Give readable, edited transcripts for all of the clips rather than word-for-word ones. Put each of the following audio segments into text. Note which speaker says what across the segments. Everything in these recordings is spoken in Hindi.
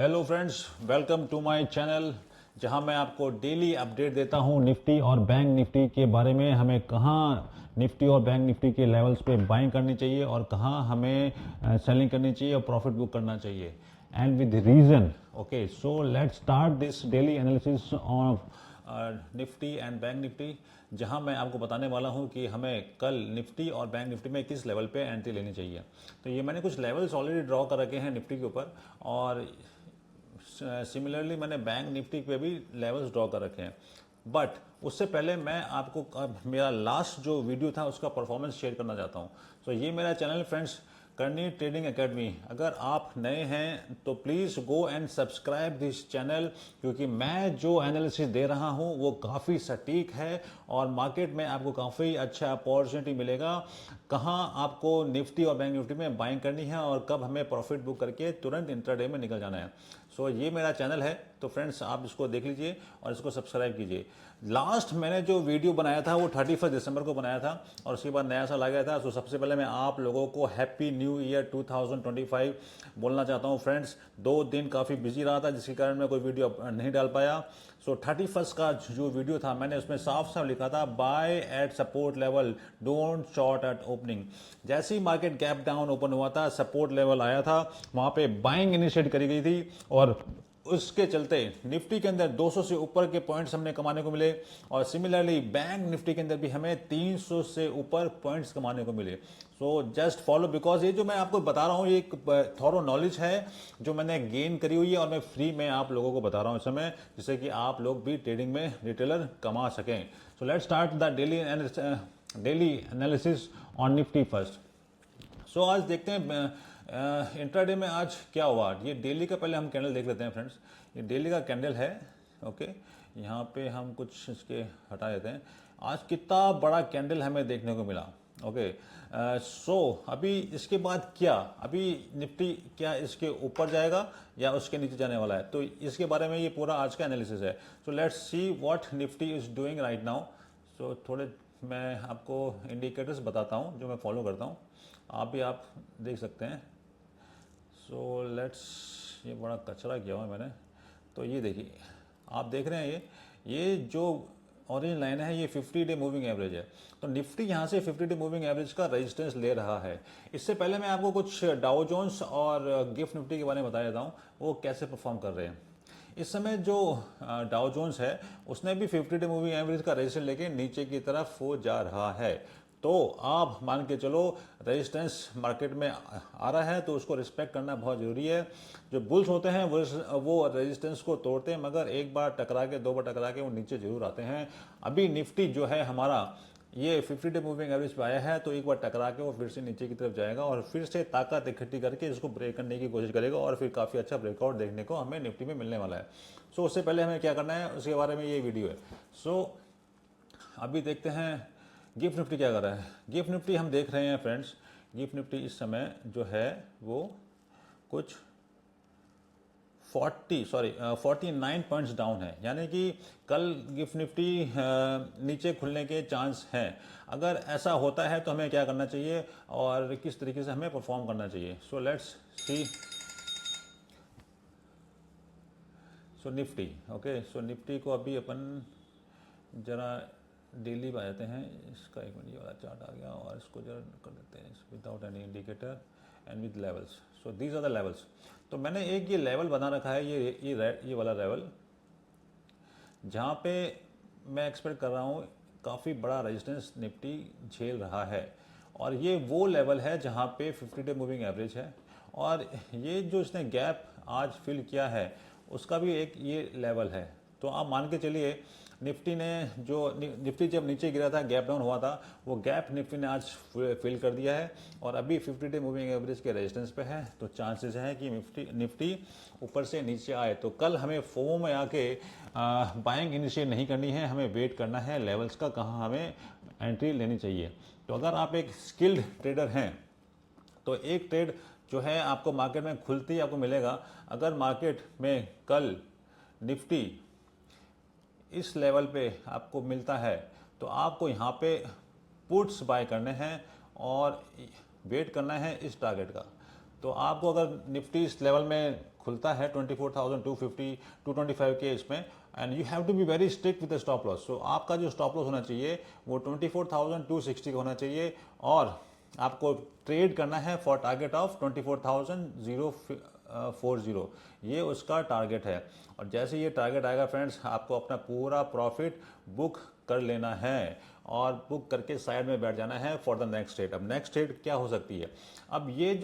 Speaker 1: Hello friends, welcome to my channel जहां मैं आपको डेली अपडेट देता हूं निफ्टी और बैंक निफ्टी के बारे में। हमें कहां निफ्टी और बैंक निफ्टी के लेवल्स पे बाइंग करनी चाहिए और कहां हमें सेलिंग करनी चाहिए और प्रॉफिट बुक करना चाहिए, and with reason. Okay, so let's start this daily analysis of Nifty and bank Nifty, जहां मैं आपको बताने वाला हूं कि हमें कल निफ्टी और बैंक निफ्टी में किस लेवल पे एंट्री लेनी चाहिए। तो ये मैंने कुछ लेवल्स ऑलरेडी ड्रॉ कर रखे हैं निफ्टी के ऊपर, और सिमिलरली मैंने बैंक निफ्टी पे भी लेवल्स ड्रॉ कर रखे हैं। बट उससे पहले मैं आपको मेरा लास्ट जो वीडियो था उसका परफॉर्मेंस शेयर करना चाहता हूँ। सो ये मेरा चैनल फ्रेंड्स, करनी ट्रेडिंग एकेडमी। अगर आप नए हैं तो please go and subscribe this channel, क्योंकि मैं जो एनालिसिस दे रहा हूँ वो काफ़ी सटीक है और मार्केट में आपको काफ़ी अच्छा अपॉर्चुनिटी मिलेगा कहाँ आपको निफ्टी और बैंक निफ्टी में बाइंग करनी है और कब हमें प्रॉफिट बुक करके तुरंत इंट्राडे में निकल जाना है। सो ये मेरा चैनल है, तो फ्रेंड्स आप इसको देख लीजिए और इसको सब्सक्राइब कीजिए। लास्ट मैंने जो वीडियो बनाया था वो 31 दिसंबर को बनाया था और उसके बाद नया साल आ गया था। तो सबसे पहले मैं आप लोगों को हैप्पी न्यू ईयर 2025 बोलना चाहता हूँ फ्रेंड्स। 2 दिन काफ़ी बिजी रहा था जिसके कारण मैं कोई वीडियो नहीं डाल पाया। सो 31 का जो वीडियो था मैंने उसमें साफ साफ लिखा था, by eight support level, don't short eight opening. जैसे ही मार्केट गैप डाउन ओपन हुआ था, सपोर्ट लेवल आया था, वहां पे बाइंग इनिशिएट करी गई थी और उसके चलते निफ्टी के अंदर 200 से ऊपर के पॉइंट्स हमने कमाने को मिले और सिमिलरली बैंक निफ्टी के अंदर भी हमें 300 से ऊपर पॉइंट्स कमाने को मिले। सो जस्ट फॉलो, बिकॉज ये जो मैं आपको बता रहा हूँ ये एक थॉरो नॉलेज है जो मैंने गेन करी हुई है और मैं फ्री में आप लोगों को बता रहा हूँ इस समय, जिससे कि आप लोग भी ट्रेडिंग में रिटेलर कमा सकें। So let's start the daily analysis on Nifty first. So आज देखते हैं इंट्राडे में आज क्या हुआ। ये डेली का पहले हम कैंडल देख लेते हैं फ्रेंड्स। ये डेली का कैंडल है। ओके, यहाँ पे हम कुछ इसके हटा देते हैं। आज कितना बड़ा कैंडल हमें देखने को मिला। ओके, सो अभी इसके बाद क्या, अभी निफ्टी क्या इसके ऊपर जाएगा या उसके नीचे जाने वाला है, तो इसके बारे में ये पूरा आज का एनालिसिस है। So let's see what Nifty is doing right now. So थोड़े मैं आपको इंडिकेटर्स बताता हूँ जो मैं फॉलो करता हूँ, आप देख सकते हैं। सो लेट्स, ये बड़ा कचरा किया हुआ है मैंने, तो ये देखिए आप देख रहे हैं ये जो ऑरेंज लाइन है ये 50 डे मूविंग एवरेज है। तो निफ्टी यहाँ से 50 डे मूविंग एवरेज का रेजिस्टेंस ले रहा है। इससे पहले मैं आपको कुछ डाउ जोन्स और गिफ्ट निफ्टी के बारे में बता देता हूँ वो कैसे परफॉर्म कर रहे हैं। इस समय जो डाउ जोन्स है उसने भी 50 डे मूविंग एवरेज का रेजिस्टेंस लेके नीचे की तरफ वो जा रहा है। तो आप मान के चलो रेजिस्टेंस मार्केट में आ रहा है तो उसको रिस्पेक्ट करना बहुत ज़रूरी है। जो बुल्स होते हैं वो रेजिस्टेंस को तोड़ते हैं, मगर एक बार टकरा के, 2 बार टकरा के वो नीचे जरूर आते हैं। अभी निफ्टी जो है हमारा ये 50 डे मूविंग एवरेज पे आया है, तो एक बार टकरा के वो फिर से नीचे की तरफ जाएगा और फिर से ताकत इकट्ठी करके इसको ब्रेक करने की कोशिश करेगा और फिर काफ़ी अच्छा ब्रेकआउट देखने को हमें निफ्टी में मिलने वाला है। सो उससे पहले हमें क्या करना है उसके बारे में ये वीडियो है। सो अभी देखते हैं गिफ्ट निफ्टी क्या कर रहा है। गिफ्ट निफ्टी हम देख रहे हैं फ्रेंड्स, गिफ्ट निफ्टी इस समय जो है वो कुछ 49 पॉइंट्स डाउन है, यानी कि कल गिफ्ट निफ्टी नीचे खुलने के चांस हैं। अगर ऐसा होता है तो हमें क्या करना चाहिए और किस तरीके से हमें परफॉर्म करना चाहिए। सो let's C. So Nifty, okay, so Nifty को अभी अपन जरा डेली पे आ जाते हैं। इसका एक मिनट, ये वाला चार्ट आ गया और इसको जरा कर देते हैं without any indicator and with levels. So these are the levels. तो मैंने एक ये लेवल बना रखा है, ये वाला लेवल, जहाँ पे मैं एक्सपेक्ट कर रहा हूँ काफ़ी बड़ा रेजिस्टेंस निफ्टी झेल रहा है और ये वो लेवल है जहाँ पे 50 डे मूविंग एवरेज है और ये जो इसने गैप आज फिल किया है उसका भी एक ये लेवल है। तो आप मान के चलिए निफ्टी जब नीचे गिरा था, गैप डाउन हुआ था, वो गैप निफ्टी ने आज फिल कर दिया है और अभी 50 डे मूविंग एवरेज के रेजिस्टेंस पे है। तो चांसेस हैं कि निफ्टी ऊपर से नीचे आए। तो कल हमें फोमो में आके बाइंग इनिशिएट नहीं करनी है, हमें वेट करना है लेवल्स का, कहाँ हमें एंट्री लेनी चाहिए। तो अगर आप एक स्किल्ड ट्रेडर हैं तो एक ट्रेड जो है आपको मार्केट में खुलते ही आपको मिलेगा। अगर मार्केट में कल निफ्टी इस लेवल पे आपको मिलता है तो आपको यहाँ पे पुट्स बाय करने हैं और वेट करना है इस टारगेट का। तो आपको अगर निफ्टी इस लेवल में खुलता है 24,250 225 के इसमें, and you have to be very strict with the stop loss. So आपका जो स्टॉप लॉस होना चाहिए वो 24,260 का होना चाहिए, और आपको ट्रेड करना है फॉर टारगेट ऑफ 24,040, ये उसका टारगेट है। और जैसे ये टारगेट आएगा फ्रेंड्स, आपको अपना पूरा प्रॉफिट बुक कर लेना है और बुक करके साइड में बैठ जाना है फॉर द नेक्स्ट ट्रेड। अब नेक्स्ट ट्रेड क्या हो सकती है? अब ये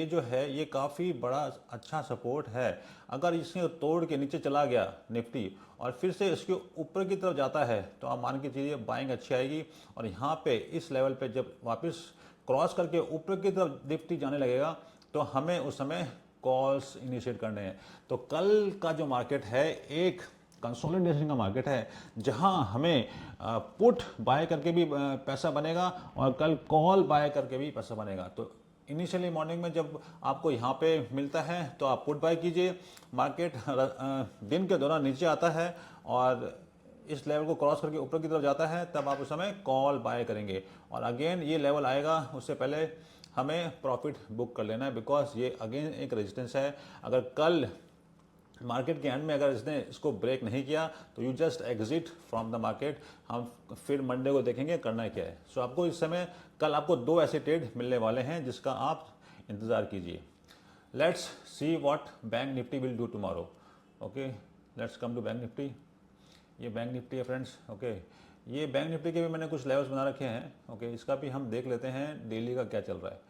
Speaker 1: जो है ये काफ़ी बड़ा अच्छा सपोर्ट है। अगर इसने तोड़ के नीचे चला गया निफ्टी और फिर से इसके ऊपर की तरफ जाता है तो आप मान के चलिए बाइंग अच्छी आएगी, और यहाँ पे इस लेवल पे जब वापस क्रॉस करके ऊपर की तरफ निफ्टी जाने लगेगा तो हमें उस समय कॉल्स इनिशिएट करने हैं। तो कल का जो मार्केट है एक कंसोलिडेशन का मार्केट है, जहां हमें पुट बाय करके भी पैसा बनेगा और कल कॉल बाय करके भी पैसा बनेगा। तो इनिशियली मॉर्निंग में जब आपको यहाँ पे मिलता है तो आप पुट बाय कीजिए। मार्केट दिन के दौरान नीचे आता है और इस लेवल को क्रॉस करके ऊपर की तरफ जाता है, तब आप उस समय कॉल बाय करेंगे। और अगेन ये लेवल आएगा, उससे पहले हमें प्रॉफिट बुक कर लेना है, बिकॉज ये अगेन एक रेजिस्टेंस है। अगर कल मार्केट के एंड में अगर इसने इसको ब्रेक नहीं किया तो you just exit from the market. हम फिर मंडे को देखेंगे करना क्या है। सो आपको इस समय कल आपको दो ऐसे ट्रेड मिलने वाले हैं जिसका आप इंतजार कीजिए। Let's see what Bank Nifty will do tomorrow. Okay, let's come to Bank Nifty. ये बैंक निफ्टी है फ्रेंड्स। ओके, ये बैंक निफ्टी के भी मैंने कुछ लेवल्स बना रखे हैं। ओके, इसका भी हम देख लेते हैं डेली का क्या चल रहा है।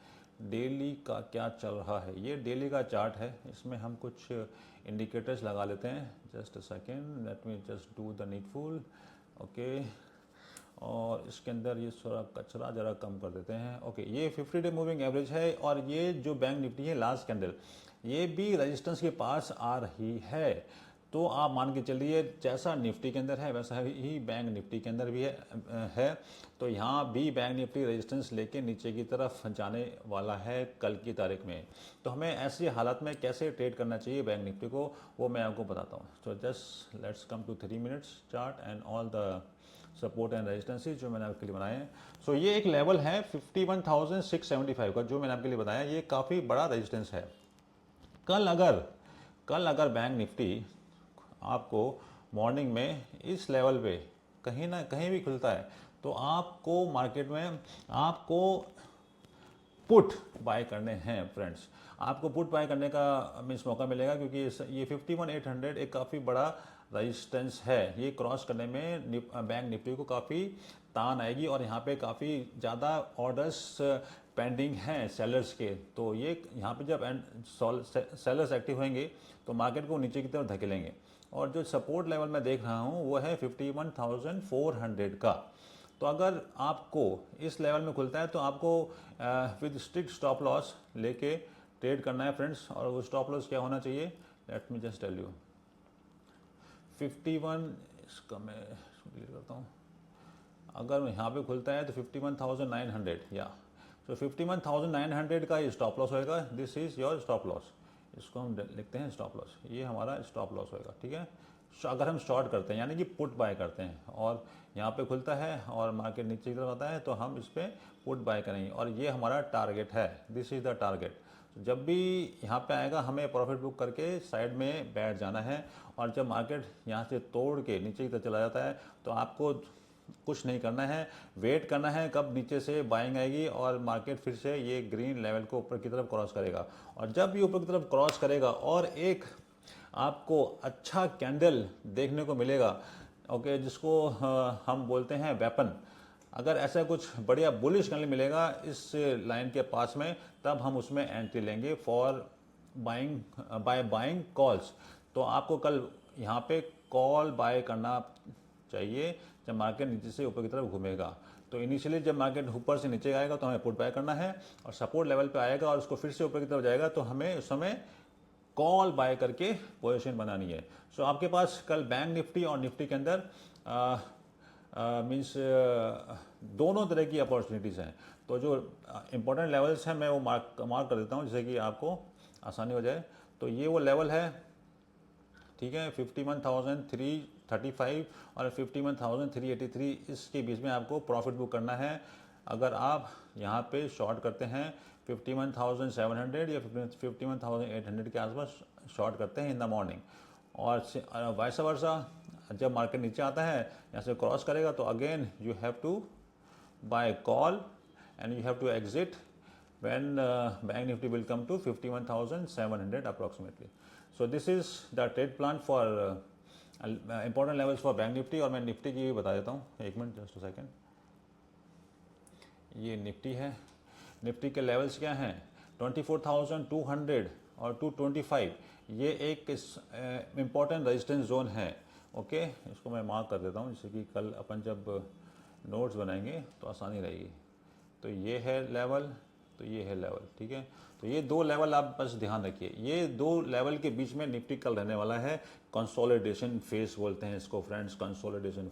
Speaker 1: डेली का क्या चल रहा है, ये डेली का चार्ट है, इसमें हम कुछ इंडिकेटर्स लगा लेते हैं। Just a second, late me just do the needful. Okay, और इसके अंदर ये थोड़ा कचरा जरा कम कर देते हैं। ओके, ये 50 डे मूविंग एवरेज है, और ये जो बैंक निफ्टी है लास्ट कैंडल ये भी रेजिस्टेंस के पास आ रही है। तो आप मान के चलिए जैसा निफ्टी के अंदर है वैसा ही बैंक निफ्टी के अंदर भी है। तो यहाँ भी बैंक निफ्टी रेजिस्टेंस लेके नीचे की तरफ जाने वाला है कल की तारीख में। तो हमें ऐसी हालत में कैसे ट्रेड करना चाहिए बैंक निफ्टी को, वो मैं आपको बताता हूँ। तो just let's come to 3 minutes chart and all the support and resistances जो मैंने आपके लिए बनाए हैं। सो ये एक लेवल है 51,675 का, जो मैंने आपके लिए बताया, ये काफ़ी बड़ा रेजिस्टेंस है। कल अगर बैंक निफ्टी आपको मॉर्निंग में इस लेवल पे कहीं ना कहीं भी खुलता है तो आपको मार्केट में आपको पुट बाय करने हैं फ्रेंड्स। आपको पुट बाय करने का मीन्स मौका मिलेगा, क्योंकि ये 51,800 एक काफ़ी बड़ा रेजिस्टेंस है। ये क्रॉस करने में बैंक निफ्टी को काफ़ी तान आएगी, और यहाँ पे काफ़ी ज़्यादा ऑर्डर्स पेंडिंग हैं सेलर्स के। तो ये यहाँ पे जब सेलर्स एक्टिव होंगे तो मार्केट को नीचे की तरफ धकेलेंगे। और जो सपोर्ट लेवल मैं देख रहा हूँ वो है 51,400 का। तो अगर आपको इस लेवल में खुलता है तो आपको विद स्ट्रिक्ट स्टॉप लॉस लेके ट्रेड करना है फ्रेंड्स। और वो स्टॉप लॉस क्या होना चाहिए, let me just tell you. 51, इसका मैं क्लियर करता हूँ। अगर यहाँ पे खुलता है तो 51,900 या तो 51,900 का ये स्टॉप लॉस होएगा। This is your stop loss, इसको हम लिखते हैं स्टॉप लॉस। ये हमारा स्टॉप लॉस होएगा, ठीक है। अगर हम शॉर्ट करते हैं यानी कि पुट बाय करते हैं और यहाँ पे खुलता है और मार्केट नीचे की तरफ आता है तो हम इस पर पुट बाय करेंगे, और ये हमारा टारगेट है। This is the target. जब भी यहाँ पे आएगा हमें प्रॉफिट बुक करके साइड में बैठ जाना है। और जब मार्केट यहाँ से तोड़ के नीचे की तरफ चला जाता है तो आपको कुछ नहीं करना है, वेट करना है कब नीचे से बाइंग आएगी और मार्केट फिर से ये ग्रीन लेवल को ऊपर की तरफ क्रॉस करेगा। और जब ये ऊपर की तरफ क्रॉस करेगा और एक आपको अच्छा कैंडल देखने को मिलेगा, ओके, जिसको हम बोलते हैं वेपन, अगर ऐसा कुछ बढ़िया बुलिश कैंडल मिलेगा इस लाइन के पास में, तब हम उसमें एंट्री लेंगे for buying by buying calls. तो आपको कल यहाँ पे कॉल बाय करना चाहिए जब मार्केट नीचे से ऊपर की तरफ घूमेगा। तो इनिशियली जब मार्केट ऊपर से नीचे आएगा तो हमें पुट बाय करना है, और सपोर्ट लेवल पे आएगा और उसको फिर से ऊपर की तरफ जाएगा तो हमें उस समय कॉल बाय करके पोजीशन बनानी है। सो आपके पास कल बैंक निफ्टी और निफ्टी के अंदर मीन्स दोनों तरह की अपॉर्चुनिटीज़ हैं। तो जो इंपॉर्टेंट लेवल्स हैं मैं वो मार्क कर देता हूँ जिससे कि आपको आसानी हो जाए। तो ये वो लेवल है, ठीक है, 51,335 और 51,383, इसके बीच में आपको प्रॉफिट बुक करना है। अगर आप यहाँ पे शॉर्ट करते हैं 51,700 या 51,800 के आसपास शॉर्ट करते हैं इन द मॉर्निंग, और वाइस वर्सा जब मार्केट नीचे आता है यहाँ से क्रॉस करेगा तो again you have to buy call and you have to exit when Bank Nifty will come to 51,700 approximately. So this is the trade plan for important levels for Bank Nifty, और मैं निफ्टी की भी बता देता हूँ, एक मिनट जस्ट अ सेकेंड। ये निफ्टी है, निफ्टी के लेवल्स क्या हैं 24,200 और 225, ये एक इम्पॉर्टेंट रेजिस्टेंस जोन है। ओके, इसको मैं मार्क कर देता हूँ जिससे कि कल अपन जब नोट्स बनाएंगे तो आसानी रहेगी। तो ये है लेवल, तो ये है लेवल, ठीक है। तो ये दो लेवल आप बस ध्यान रखिए, ये दो लेवल के बीच में निफ्टी कल रहने वाला है। कंसोलिडेशन फेज बोलते हैं इसको फ्रेंड्स, कंसोलिडेशन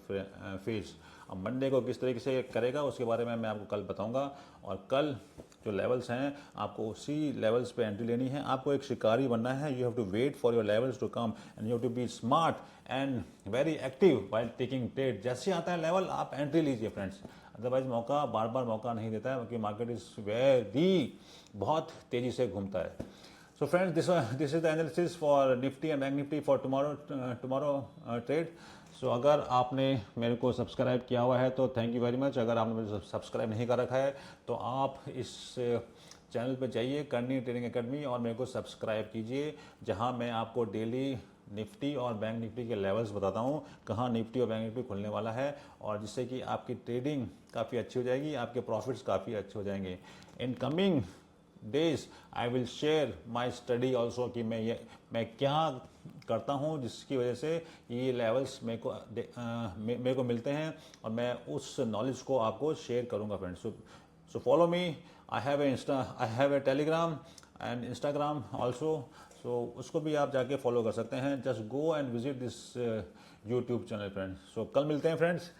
Speaker 1: फेज। अब मंडे को किस तरीके से करेगा उसके बारे में मैं आपको कल बताऊंगा, और कल जो लेवल्स हैं आपको उसी लेवल्स पे एंट्री लेनी है। आपको एक शिकारी बनना है, you have to wait for your levels to come and you have to be smart and very active while taking trade. जैसे आता है लेवल आप एंट्री लीजिए फ्रेंड्स, अदरवाइज मौका बार बार मौका नहीं देता है, क्योंकि मार्केट इज वेरी बहुत तेजी से घूमता है। So friends, this is the analysis for Nifty and bank Nifty for tomorrow trade. So अगर आपने मेरे को सब्सक्राइब किया हुआ है तो थैंक यू वेरी मच। अगर आपने मुझे सब्सक्राइब नहीं कर रखा है तो आप इस चैनल पे जाइए, कर्णी ट्रेडिंग एकेडमी, और मेरे को सब्सक्राइब कीजिए, जहां मैं आपको डेली निफ्टी और बैंक निफ्टी के लेवल्स बताता हूँ, कहाँ निफ्टी और बैंक निफ्टी खुलने वाला है, और जिससे कि आपकी ट्रेडिंग काफ़ी अच्छी हो जाएगी, आपके प्रॉफिट्स काफ़ी अच्छे हो जाएंगे। In coming days I will share my study also कि मैं क्या करता हूँ जिसकी वजह से ये लेवल्स मेरे को मिलते हैं, और मैं उस नॉलेज को आपको शेयर करूँगा friends. So follow me, I have a Telegram and Instagram also, so उसको भी आप जाके फॉलो कर सकते हैं। Just go and visit this YouTube channel friends. So कल मिलते हैं फ्रेंड्स,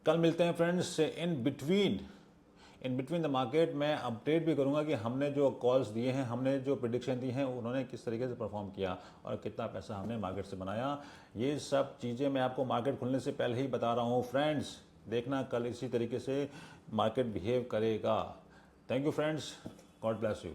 Speaker 1: कल मिलते हैं friends. In between the market मैं अपडेट भी करूंगा कि हमने जो कॉल्स दिए हैं, हमने जो प्रिडिक्शन दी हैं, उन्होंने किस तरीके से परफॉर्म किया और कितना पैसा हमने मार्केट से बनाया। ये सब चीज़ें मैं आपको मार्केट खुलने से पहले ही बता रहा हूँ फ्रेंड्स, देखना कल इसी तरीके से मार्केट बिहेव करेगा। Thank you friends, God bless you.